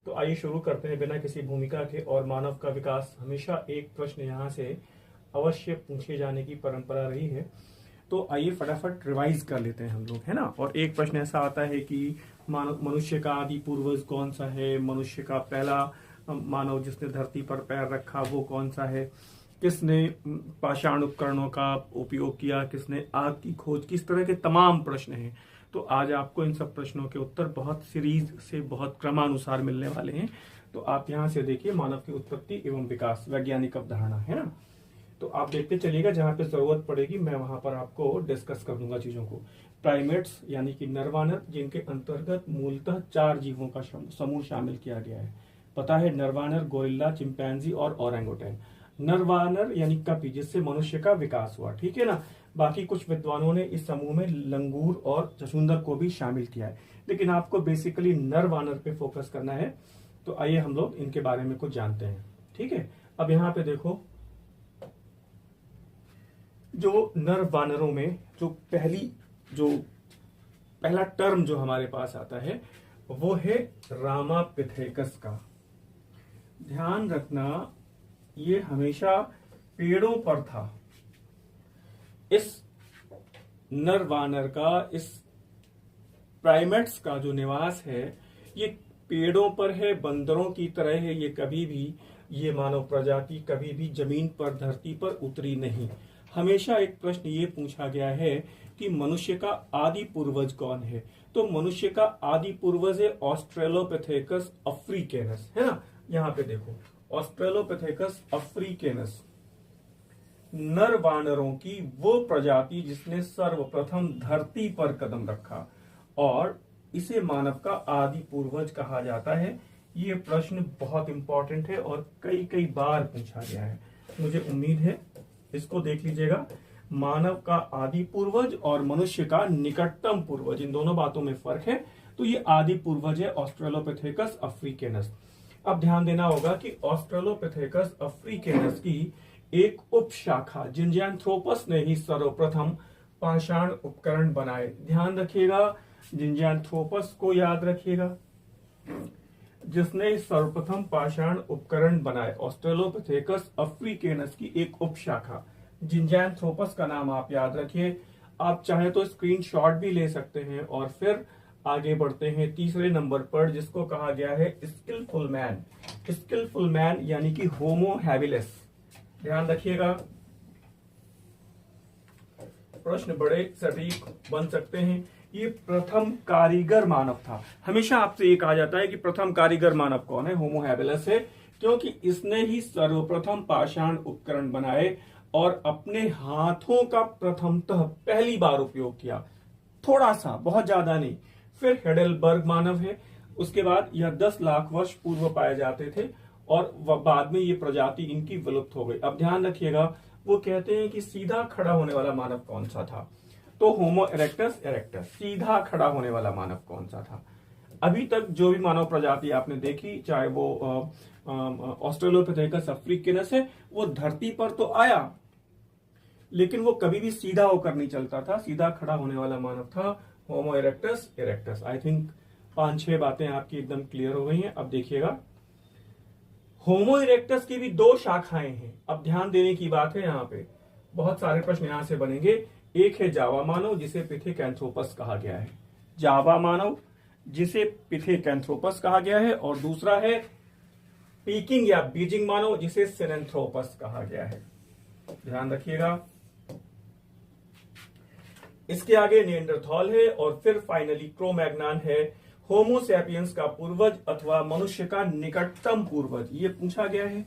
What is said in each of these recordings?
तो आइए शुरू करते हैं बिना किसी भूमिका के। और मानव का विकास हमेशा एक प्रश्न यहाँ से अवश्य पूछे जाने की परंपरा रही है। तो आइए फटाफट रिवाइज कर लेते हैं हम लोग, है ना। और एक प्रश्न ऐसा आता है कि मानव मनुष्य का आदि पूर्वज कौन सा है, मनुष्य का पहला मानव जिसने धरती पर पैर रखा वो कौन सा है, किसने पाषाण उपकरणों का उपयोग किया, किसने आग की खोज, किस तरह के तमाम प्रश्न हैं। तो आज आपको इन सब प्रश्नों के उत्तर बहुत सीरीज से बहुत क्रमानुसार मिलने वाले हैं। तो आप यहाँ से देखिए, मानव की उत्पत्ति एवं विकास, वैज्ञानिक अवधारणा, है ना। तो आप देखते चलिएगा, जहां पे जरूरत पड़ेगी मैं वहां पर आपको डिस्कस कर दूंगा चीजों को। प्राइमेट्स यानी कि नरवानर, जिनके अंतर्गत मूलतः 4 जीवों का समूह शामिल किया गया है। पता है, नरवानर, गोरिल्ला, चिंपैंजी और ओरंगुटैन। नरवानर यानी कपि, जिससे मनुष्य का विकास हुआ, ठीक है ना। बाकी कुछ विद्वानों ने इस समूह में लंगूर और चचुंदर को भी शामिल किया है, लेकिन आपको बेसिकली नरवानर पे फोकस करना है। तो आइए हम लोग इनके बारे में कुछ जानते हैं, ठीक है। अब यहाँ पे देखो, जो नर वानरों में जो पहला टर्म जो हमारे पास आता है वो है रामापिथेकस का। ध्यान रखना, ये हमेशा पेड़ों पर था। इस नर वानर का, इस प्राइमेट्स का जो निवास है ये पेड़ों पर है, बंदरों की तरह है। ये कभी भी, ये मानव प्रजाति कभी भी जमीन पर, धरती पर उतरी नहीं। हमेशा एक प्रश्न ये पूछा गया है कि मनुष्य का आदि पूर्वज कौन है। तो मनुष्य का आदि पूर्वज है ऑस्ट्रेलोपिथेकस अफ्रीकेनस, है ना। यहाँ पे देखो, ऑस्ट्रेलोपिथेकस अफ्रीकेनस नर वानरों की वो प्रजाति जिसने सर्वप्रथम धरती पर कदम रखा, और इसे मानव का आदि पूर्वज कहा जाता है। ये प्रश्न बहुत इंपॉर्टेंट है और कई कई बार पूछा गया है। मुझे उम्मीद है, इसको देख लीजिएगा। मानव का आदि पूर्वज और मनुष्य का निकटतम पूर्वज, इन दोनों बातों में फर्क है। तो ये आदि पूर्वज है ऑस्ट्रेलोपिथेकस अफ्रीकेनस। अब ध्यान देना होगा कि ऑस्ट्रेलोपिथेकस अफ्रीकेनस की एक उपशाखा जिंजैंथ्रोपस ने ही सर्वप्रथम पाषाण उपकरण बनाए। ध्यान रखिएगा, जिंजैंथ्रोपस को याद रखिएगा, जिसने सर्वप्रथम पाषाण उपकरण बनाए। ऑस्ट्रेलोपिथेकस अफ्रीकेनस की एक उपशाखा, जिंजैंथ्रोपस का नाम आप याद रखिए। आप चाहे तो स्क्रीनशॉट भी ले सकते हैं। और फिर आगे बढ़ते हैं तीसरे नंबर पर, जिसको कहा गया है स्किलफुल मैन। स्किलफुल मैन यानी कि होमो हैबिलिस। ध्यान रखिएगा, प्रश्न बड़े सटीक बन सकते हैं। ये प्रथम कारीगर मानव था। हमेशा आपसे ये कहा जाता है कि प्रथम कारीगर मानव कौन है, होमो हैबिलिस है, क्योंकि इसने ही सर्वप्रथम पाषाण उपकरण बनाए और अपने हाथों का प्रथमतः पहली बार उपयोग किया। थोड़ा सा, बहुत ज्यादा नहीं। फिर हेडेलबर्ग मानव है। उसके बाद यह 10 लाख वर्ष पूर्व पाए जाते थे और बाद में ये प्रजाति इनकी विलुप्त हो गई। अब ध्यान रखिएगा, वो कहते हैं कि सीधा खड़ा होने वाला मानव कौन सा था। तो होमो इरेक्टस इरेक्टस, सीधा खड़ा होने वाला मानव कौन सा था। अभी तक जो भी मानव प्रजाति आपने देखी, चाहे वो ऑस्ट्रेलोपिथेकस अफ्रीकेनस है, वो धरती पर तो आया, लेकिन वो कभी भी सीधा होकर नहीं चलता था। सीधा खड़ा होने वाला मानव था होमो इरेक्टस इरेक्टस। आई थिंक 5-6 बातें आपकी एकदम क्लियर हो गई हैं। अब देखिएगा, होमो इरेक्टस की भी 2 शाखाएं हैं। अब ध्यान देने की बात है, यहाँ पे बहुत सारे प्रश्न यहां से बनेंगे। एक है जावा मानव, जिसे पिथेकैंथ्रोपस कहा गया है। जावा मानव, जिसे पिथेकैंथ्रोपस कहा गया है। और दूसरा है पीकिंग या बीजिंग मानव, जिसे सिनेंथ्रोपस कहा गया है। ध्यान रखिएगा। इसके आगे निएंडरथॉल है और फिर फाइनली क्रो-मैग्नान है। होमो सैपियंस का पूर्वज अथवा मनुष्य का निकटतम पूर्वज, ये पूछा गया है।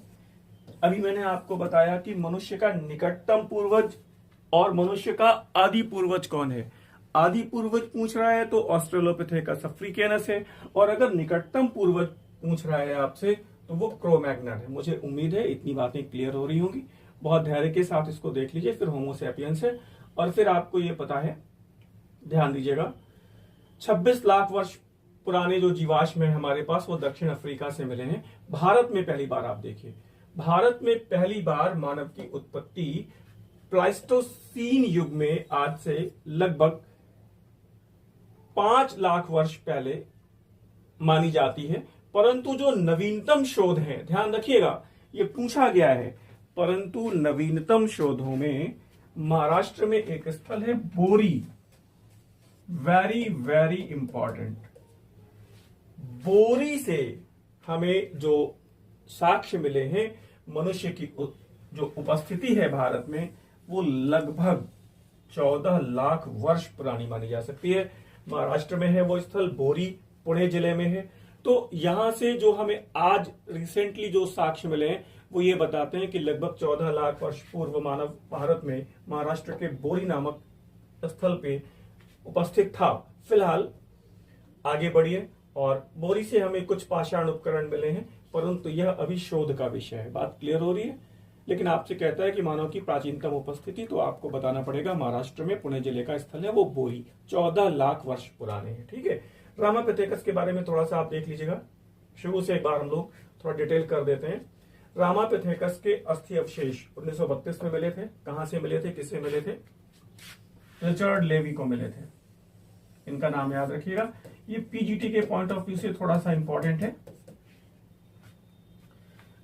अभी मैंने आपको बताया कि मनुष्य का निकटतम पूर्वज और मनुष्य का आदि पूर्वज कौन है। आदि पूर्वज पूछ रहा है तो ऑस्ट्रेलोपिथेकस अफ्रीकेनस है, और अगर निकटतम पूर्वज पूछ रहा है आपसे तो वो क्रो-मैग्नान है। मुझे उम्मीद है इतनी बातें क्लियर हो रही होंगी। बहुत धैर्य के साथ इसको देख लीजिए। फिर होमो सैपियंस है, और फिर आपको ये पता है, ध्यान दीजिएगा, 26 लाख वर्ष पुराने जो जीवाश्म है हमारे पास, वो दक्षिण अफ्रीका से मिले हैं। भारत में पहली बार, आप देखिए, भारत में पहली बार मानव की उत्पत्ति प्लाइस्टोसीन युग में, आज से लगभग 5 लाख वर्ष पहले मानी जाती है। परंतु जो नवीनतम शोध है, ध्यान रखिएगा ये पूछा गया है, परंतु नवीनतम शोधों में महाराष्ट्र में एक स्थल है बोरी, वेरी वेरी इंपॉर्टेंट। बोरी से हमें जो साक्ष्य मिले हैं मनुष्य की जो उपस्थिति है भारत में, वो लगभग 14 लाख वर्ष पुरानी मानी जा सकती है। महाराष्ट्र में है वो स्थल, बोरी पुणे जिले में है। तो यहां से जो हमें आज रिसेंटली जो साक्ष्य मिले हैं वो ये बताते हैं कि लगभग 14 लाख वर्ष पूर्व मानव भारत में महाराष्ट्र के बोरी नामक स्थल पे उपस्थित था। फिलहाल आगे बढ़िए, और बोरी से हमें कुछ पाषाण उपकरण मिले हैं, परंतु यह अभी शोध का विषय है। बात क्लियर हो रही है? लेकिन आपसे कहता है कि मानव की प्राचीनतम उपस्थिति, तो आपको बताना पड़ेगा महाराष्ट्र में पुणे जिले का स्थल है वो बोरी, 14 लाख वर्ष पुराने हैं। ठीक है, रामापिथेकस के बारे में थोड़ा सा आप देख लीजिएगा। शुरू से एक बार हम लोग थोड़ा डिटेल कर देते हैं। रामापिथेकस के अस्थि अवशेष 1932 में मिले थे। कहां से मिले थे, किससे मिले थे? रिचर्ड लेवी को मिले थे। इनका नाम याद रखिएगा। ये पीजीटी के पॉइंट ऑफ व्यू से थोड़ा सा इंपॉर्टेंट है।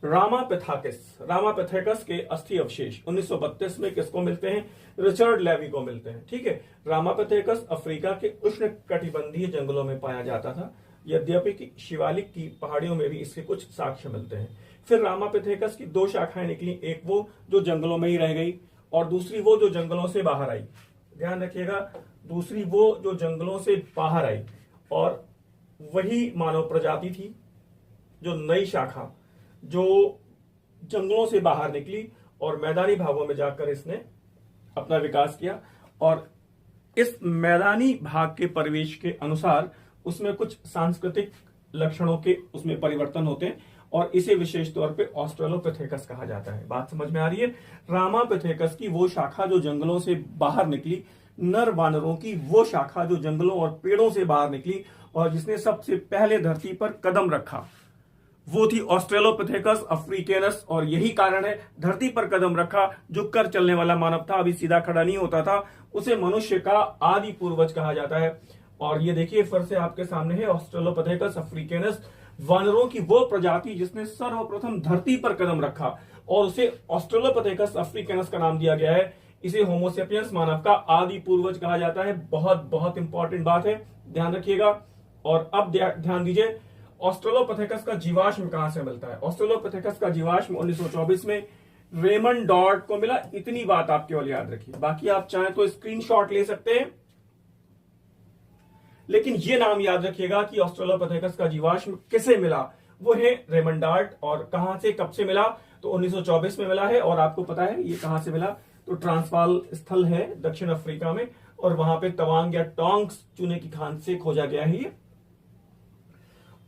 रामापिथेकस के अस्थि अवशेष 1932 में किसको मिलते हैं? रिचर्ड लेवी को मिलते हैं। ठीक है, रामापिथेकस अफ्रीका के उष्ण कटिबंधीय जंगलों में पाया जाता था, यद्यपि कि शिवालिक की पहाड़ियों में भी इसके कुछ साक्ष्य मिलते हैं। फिर रामापिथेकस की दो शाखाएं निकली, एक वो जो जंगलों में ही रह गई और दूसरी वो जो जंगलों से बाहर आई। ध्यान रखिएगा, दूसरी वो जो जंगलों से बाहर आई, और वही मानव प्रजाति थी जो नई शाखा जो जंगलों से बाहर निकली और मैदानी भागों में जाकर इसने अपना विकास किया। और इस मैदानी भाग के परिवेश के अनुसार उसमें कुछ सांस्कृतिक लक्षणों के उसमें परिवर्तन होते हैं, और इसे विशेष तौर पे ऑस्ट्रेलोपिथेकस कहा जाता है। बात समझ में आ रही है? रामापिथेकस की वो शाखा जो जंगलों से बाहर निकली, नर वानरों की वो शाखा जो जंगलों और पेड़ों से बाहर निकली और जिसने सबसे पहले धरती पर कदम रखा, वो थी ऑस्ट्रेलोपिथेकस अफ्रीकेनस। और यही कारण है, धरती पर कदम रखा, झुककर चलने वाला मानव था, अभी सीधा खड़ा नहीं होता था, उसे मनुष्य का आदि पूर्वज कहा जाता है। और ये देखिए फिर से आपके सामने है ऑस्ट्रेलोपिथेकस अफ्रीकेनस, वानरों की वो प्रजाति जिसने सर्वप्रथम धरती पर कदम रखा, और उसे ऑस्ट्रेलोपिथेकस अफ्रीकेनस का नाम दिया गया है। इसे होमोसेपियंस मानव का आदि पूर्वज कहा जाता है। बहुत बहुत इंपॉर्टेंट बात है, ध्यान रखिएगा। और अब ध्यान दीजिए, ऑस्ट्रेलोपिथेकस का जीवाश्म कहां से मिलता है? ऑस्ट्रेलोपिथेकस का जीवाश्म 1924 में रेमंड डॉर्ट को मिला। इतनी बात आप केवल याद रखिए, बाकी आप चाहें तो स्क्रीनशॉट ले सकते हैं, लेकिन ये नाम याद रखिएगा कि ऑस्ट्रेलोपिथेकस का जीवाश्म किसे मिला, वो है रेमंड डॉर्ट। और कहां से, कब से मिला? तो 1924 में मिला है। और आपको पता है ये कहां से मिला? तो ट्रांसवाल स्थल है दक्षिण अफ्रीका में, और वहां पे तवांग या टोंग्स चूने की खान से खोजा गया है ये।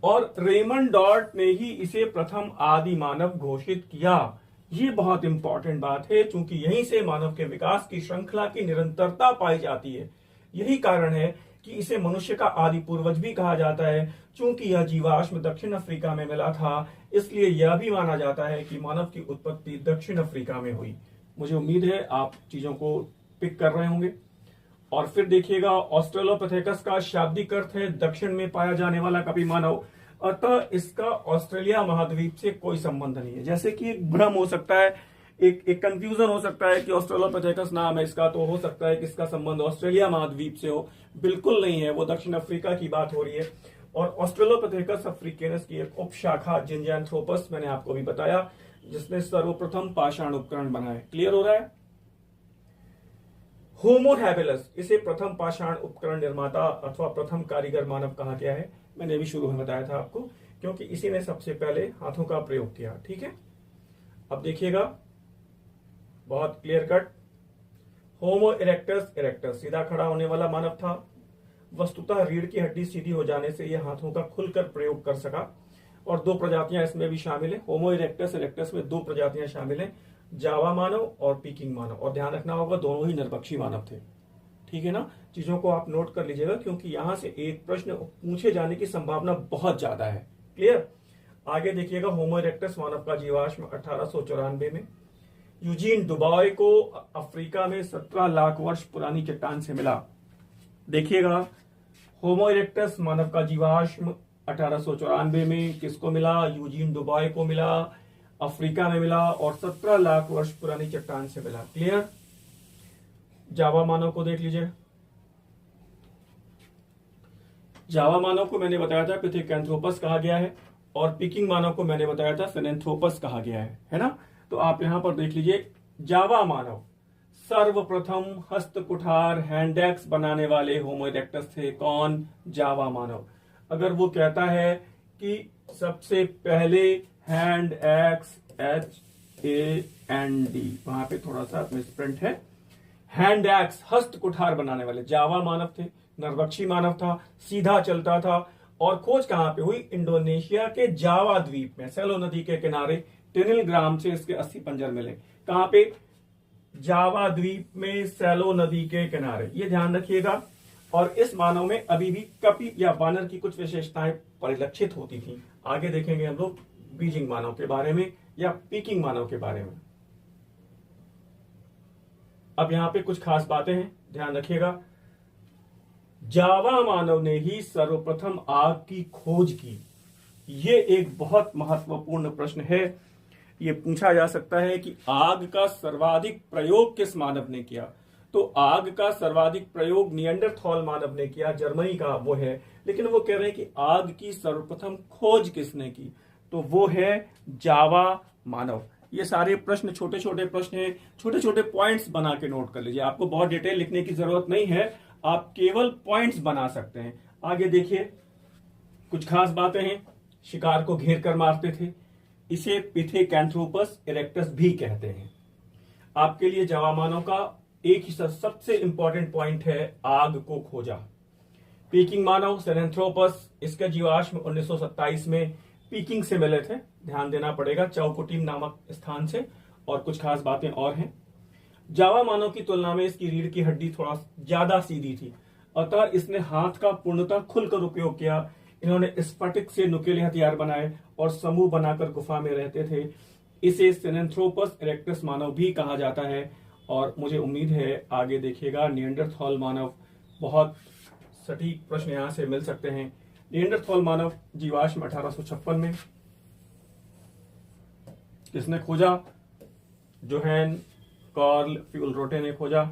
और रेमंड डॉर्ट ने ही इसे प्रथम आदि मानव घोषित किया। ये बहुत इंपॉर्टेंट बात है, क्योंकि यहीं से मानव के विकास की श्रृंखला की निरंतरता पाई जाती है। यही कारण है कि इसे मनुष्य का आदि पूर्वज भी कहा जाता है। चूंकि यह जीवाश्म दक्षिण अफ्रीका में मिला था, इसलिए यह भी माना जाता है कि मानव की उत्पत्ति दक्षिण अफ्रीका में हुई। मुझे उम्मीद है आप चीजों को पिक कर रहे होंगे। और फिर देखिएगा, ऑस्ट्रेलोपिथेकस का शाब्दिक अर्थ है दक्षिण में पाया जाने वाला कभी मानव, अतः इसका ऑस्ट्रेलिया महाद्वीप से कोई संबंध नहीं है। जैसे कि एक भ्रम हो सकता है, एक कंफ्यूजन हो सकता है कि ऑस्ट्रेलोपिथेकस नाम है इसका, तो हो सकता है कि इसका संबंध ऑस्ट्रेलिया महाद्वीप से हो। बिल्कुल नहीं है, वो दक्षिण अफ्रीका की बात हो रही है। और ऑस्ट्रेलोपिथेकस अफ्रीकेनस की एक उपशाखा जिंजैंथ्रोपस, मैंने आपको भी बताया, जिसने सर्वप्रथम पाषाण उपकरण बनाए। क्लियर हो रहा है? होमो हैबिलस, इसे प्रथम पाषाण उपकरण निर्माता अथवा प्रथम कारीगर मानव कहा गया है। मैंने अभी शुरू में बताया था आपको, क्योंकि इसी ने सबसे पहले हाथों का प्रयोग किया। ठीक है, अब देखिएगा बहुत क्लियर कट। होमो इरेक्टस, इरेक्टस सीधा खड़ा होने वाला मानव था। वस्तुतः रीढ़ की हड्डी सीधी हो जाने से यह हाथों का खुलकर प्रयोग कर सका। और दो प्रजातियां इसमें भी शामिल है। होमो इरेक्टस, इरेक्टस में दो प्रजातियां शामिल हैं, जावा मानव और पीकिंग मानव। और ध्यान रखना होगा, दोनों ही नरभक्षी मानव थे। ठीक है ना, चीजों को आप नोट कर लीजिएगा, क्योंकि यहां से एक प्रश्न पूछे जाने की संभावना बहुत ज्यादा है। क्लियर? आगे देखिएगा, होमो इरेक्टस मानव का जीवाश्म 1894 में यूजीन डुबॉय को अफ्रीका में 17 लाख वर्ष पुरानी चट्टान से मिला। देखिएगा, होमो इरेक्टस मानव का जीवाश्म 1894 में किसको मिला? यूजीन डुबॉय को मिला, अफ्रीका में मिला और 17 लाख वर्ष पुरानी चट्टान से मिला। क्लियर? जावा मानव को देख लीजिए। जावा मानव को मैंने बताया था पिथेकैंथ्रोपस कहा गया है और पीकिंग मानव को मैंने बताया था सिनेंथ्रोपस कहा गया है ना? तो आप यहां पर देख लीजिए, जावा मानव सर्वप्रथम हस्तकुठार हैंडएक्स बनाने वाले होमो इरेक्टस थे। कौन? जावा मानव। अगर वो कहता है कि सबसे पहले हैंड एक्स, HAND, वहां पे थोड़ा सा मिसप्रिंट है, हैंड एक्स हस्त कुठार बनाने वाले जावा मानव थे, नरभक्षी मानव था, सीधा चलता था। और खोज कहां पे हुई? इंडोनेशिया के जावा द्वीप में, सेलो नदी के किनारे टिनिल ग्राम से इसके 80 पंजर मिले। कहां पे? जावा द्वीप में, सेलो नदी के किनारे, ये ध्यान रखिएगा। और इस मानव में अभी भी कपि या बानर की कुछ विशेषताएं परिलक्षित होती थी। आगे देखेंगे हम लोग बीजिंग मानव के बारे में या पीकिंग मानव के बारे में। अब यहां पे कुछ खास बातें हैं, ध्यान रखिएगा। जावा मानव ने ही सर्वप्रथम आग की खोज की। ये एक बहुत महत्वपूर्ण प्रश्न है। ये पूछा जा सकता है कि आग का सर्वाधिक प्रयोग किस मानव ने किया? तो आग का सर्वाधिक प्रयोग निएंडरथॉल मानव ने किया, जर्मनी का वो है। लेकिन वो कह रहे हैं कि आग की सर्वप्रथम खोज किसने की? तो वो है जावा मानव। ये सारे प्रश्न छोटे छोटे प्रश्न हैं, छोटे छोटे पॉइंट्स बना के नोट कर लीजिए। आपको बहुत डिटेल लिखने की जरूरत नहीं है, आप केवल पॉइंट्स बना सकते हैं। आगे देखिए, कुछ खास बातें हैं। शिकार को घेर कर मारते थे, इसे पिथेकैंथ्रोपस इरेक्टस भी कहते हैं। आपके लिए जावा मानव का एक ही सबसे इंपॉर्टेंट पॉइंट है, आग को खोजा। पीकिंग मानव सिनेंथ्रोपस, इसका जीवाश्म 1927 में पीकिंग से मिले थे, ध्यान देना पड़ेगा, चौकुटीम नामक स्थान से। और कुछ खास बातें और हैं। जावा मानव की तुलना में इसकी रीढ़ की हड्डी थोड़ा ज्यादा सीधी थी, अतः इसने हाथ का पूर्णतः खुलकर उपयोग किया। इन्होंने स्फटिक से नुकीले हथियार बनाए और समूह बनाकर गुफा में रहते थे। इसे सिनेंथ्रोपस इरेक्टस मानव भी कहा जाता है। और मुझे उम्मीद है आगे देखिएगा निएंडरथॉल मानव, बहुत सटीक प्रश्न यहां से मिल सकते हैं। निएंडरथॉल मानव जीवाश्म 1856 में किसने खोजा? जोहान कार्ल फ्यूलरोटे ने खोजा।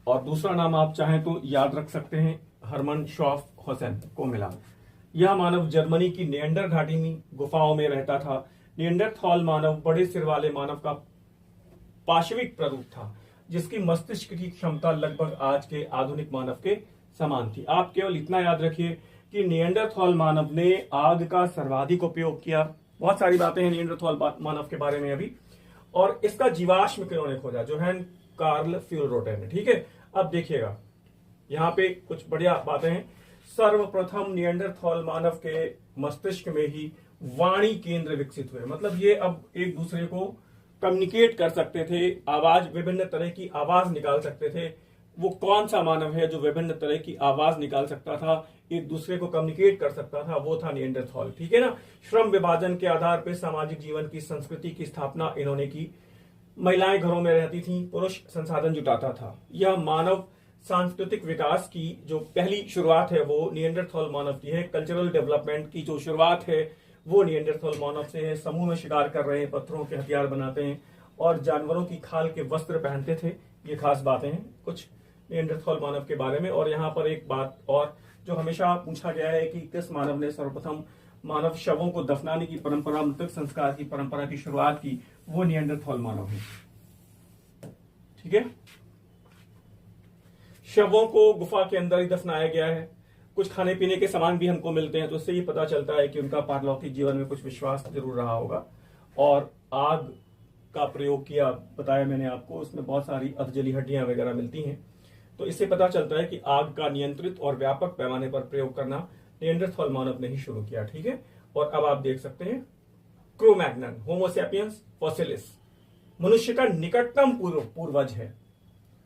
और दूसरा नाम आप चाहें तो याद रख सकते हैं, हरमन शॉफहौसेन को मिला। यह मानव जर्मनी की निएंडर घाटी में गुफाओं में रहता था। निएंडरथॉल मानव बड़े सिर वाले मानव का पाशविक प्ररूप था, जिसकी मस्तिष्क की क्षमता लगभग आज के आधुनिक मानव के समान थी। आप केवल इतना याद रखिए कि निएंडरथॉल मानव ने आग का सर्वाधिक उपयोग किया। बहुत सारी बातें हैं निएंडरथॉल मानव के बारे में अभी। और इसका जीवाश्म किन्होंने खोजा? जोहान कार्ल फ्यूलरोटे ने। ठीक है, अब देखिएगा यहाँ पे कुछ बढ़िया बातें हैं। सर्वप्रथम निएंडरथॉल मानव के मस्तिष्क में ही वाणी केंद्र विकसित हुए। मतलब ये अब एक दूसरे को कम्युनिकेट कर सकते थे, आवाज, विभिन्न तरह की आवाज निकाल सकते थे। वो कौन सा मानव है जो विभिन्न तरह की आवाज निकाल सकता था, एक दूसरे को कम्युनिकेट कर सकता था? वो था निएंडरथॉल। ठीक है ना? श्रम विभाजन के आधार पर सामाजिक जीवन की संस्कृति की स्थापना इन्होंने की। महिलाएं घरों में रहती थी, पुरुष संसाधन जुटाता था। यह मानव सांस्कृतिक विकास की जो पहली शुरुआत है वो निएंडरथॉल मानव की है। कल्चरल डेवलपमेंट की जो शुरुआत है वो निएंडरथॉल मानव से है। समूह में शिकार कर रहे हैं, पत्थरों के हथियार बनाते हैं और जानवरों की खाल के वस्त्र पहनते थे। ये खास बातें हैं कुछ निएंडरथॉल मानव के बारे में। और यहाँ पर एक बात और जो हमेशा पूछा गया है कि किस मानव ने सर्वप्रथम मानव शवों को दफनाने की परंपरा, मृतक संस्कार की परंपरा की शुरुआत की? वो निएंडरथॉल मानव है। ठीक है, शवों को गुफा के अंदर ही दफनाया गया है। कुछ खाने पीने के सामान भी हमको मिलते हैं, तो इससे ये पता चलता है कि उनका पारलौकिक जीवन में कुछ विश्वास जरूर रहा होगा। और आग का प्रयोग किया, बताया मैंने आपको, उसमें बहुत सारी अधजली हड्डियां वगैरह मिलती हैं। तो इससे पता चलता है कि आग का नियंत्रित और व्यापक पैमाने पर प्रयोग करना निएंडरथॉल मानव ने ही शुरू किया। ठीक है, और अब आप देख सकते हैं क्रो-मैग्नन, होमो सैपियंस फॉसिलिस, मनुष्य का निकटतम पूर्वज है।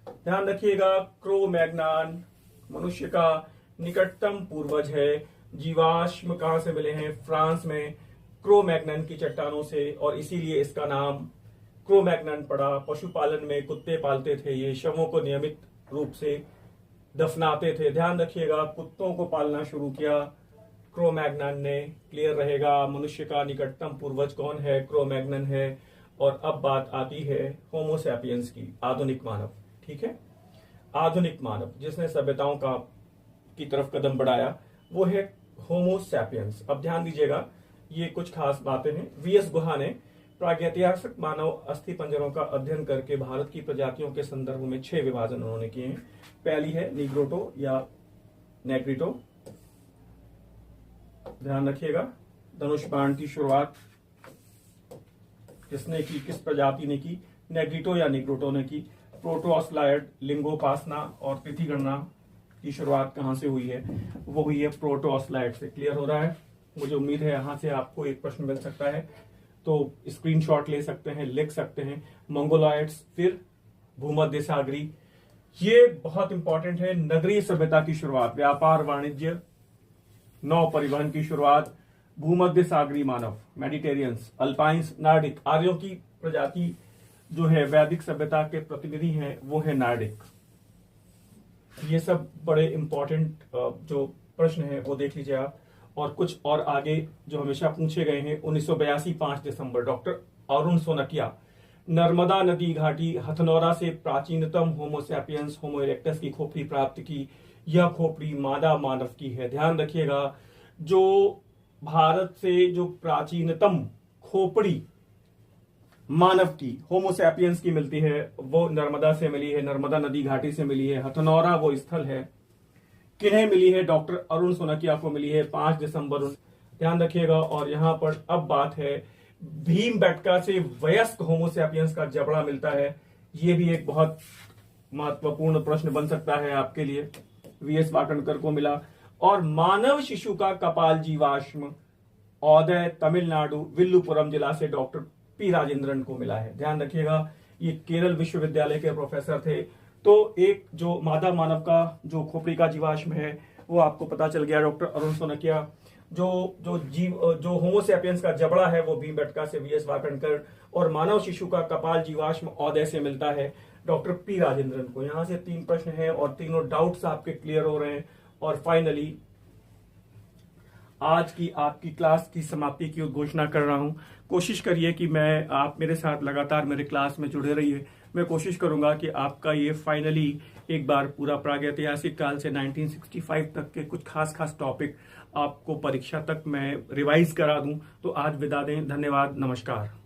ध्यान रखिएगा, क्रो-मैग्नन मनुष्य का निकटतम पूर्वज है। जीवाश्म कहां से मिले हैं? फ्रांस में क्रो-मैग्नन की चट्टानों से, और इसीलिए इसका नाम क्रो-मैग्नन पड़ा। पशुपालन में कुत्ते पालते थे, ये शवों को नियमित रूप से दफनाते थे। ध्यान रखिएगा, कुत्तों को पालना शुरू किया क्रो-मैग्नन ने, क्लियर रहेगा। मनुष्य का निकटतम पूर्वज कौन है? क्रो-मैग्नन है। और अब बात आती है होमो सैपियंस की, आधुनिक मानव। ठीक है, आधुनिक मानव जिसने सभ्यताओं का की तरफ कदम बढ़ाया, वो है होमो सैपियंस। अब ध्यान दीजिएगा, ये कुछ खास बातें हैं। वीएस गुहा ने प्रागैतिहासिक मानव अस्थि पंजरों का अध्ययन करके भारत की प्रजातियों के संदर्भ में 6 विभाजन उन्होंने किए हैं। पहली है निग्रोटो या नेग्रिटो, ध्यान रखिएगा। धनुष बाण की शुरुआत किसने की, किस प्रजाति ने की? नेग्रिटो या निग्रोटो ने की। प्रोटोअस्लायड, लिंगोपासना और तिथि गणना की शुरुआत कहां से हुई है? वो हुई है प्रोटोअस्लायड से। क्लियर हो रहा है? मुझे उम्मीद है यहां से आपको एक प्रश्न मिल सकता है, तो स्क्रीनशॉट ले सकते हैं, लिख सकते हैं। मंगोलॉयड्स, फिर भूमध्य सागरी। ये बहुत इंपॉर्टेंट है। नगरीय सभ्यता की शुरुआत, व्यापार वाणिज्य, नौ परिवहन की शुरुआत, भूमध्य सागरी मानव, मेडिटेरियंस, अल्पाइंस, नार्डिक। आर्यों की प्रजाति जो है वैदिक सभ्यता के प्रतिनिधि हैं, वो है नार्डिक। ये सब बड़े इंपॉर्टेंट जो प्रश्न है वो देख लीजिए आप। और कुछ और आगे जो हमेशा पूछे गए हैं। 1982 5 दिसंबर, डॉक्टर अरुण सोनकिया, नर्मदा नदी घाटी हथनौरा से प्राचीनतम होमो सैपियंस होमो इरेक्टस की खोपड़ी प्राप्त की। यह खोपड़ी मादा मानव की है। ध्यान रखिएगा, जो भारत से जो प्राचीनतम खोपड़ी मानव की, होमो सैपियंस की मिलती है, वो नर्मदा से मिली है, नर्मदा नदी घाटी से मिली है। हथनौरा वो स्थल है। किन्हें मिली है? डॉक्टर अरुण सोनकिया को मिली है 5 दिसंबर। ध्यान रखिएगा। और यहां पर अब बात है, भीमबेटका से वयस्क होमो सैपियंस का जबड़ा मिलता है। ये भी एक बहुत महत्वपूर्ण प्रश्न बन सकता है आपके लिए। वीएस वाकणकर को मिला। और मानव शिशु का कपाल जीवाश्म औदय, तमिलनाडु, विल्लुपुरम जिला से डॉक्टर पी राजेंद्रन को मिला है। ध्यान रखिएगा, ये केरल विश्वविद्यालय के प्रोफेसर थे। तो एक जो मादा मानव का जो खोपड़ी का जीवाश्म है वो आपको पता चल गया, डॉक्टर अरुण सोनकिया। जो होमो सैपियंस का जबड़ा है वो भीमबेटका से वीएस वाकणकर, और मानव शिशु का कपाल जीवाश्म औदय से मिलता है डॉक्टर पी राजेंद्रन को। यहां से 3 प्रश्न हैं और तीनों डाउट्स आपके क्लियर हो रहे हैं। और फाइनली आज की आपकी क्लास की समाप्ति की घोषणा कर रहा हूं। कोशिश करिए कि आप मेरे साथ लगातार मेरे क्लास में जुड़े रहिए। मैं कोशिश करूंगा कि आपका ये फाइनली एक बार पूरा प्रागैतिहासिक काल से 1965 तक के कुछ खास टॉपिक आपको परीक्षा तक मैं रिवाइज करा दूं। तो आज विदा दें। धन्यवाद, नमस्कार।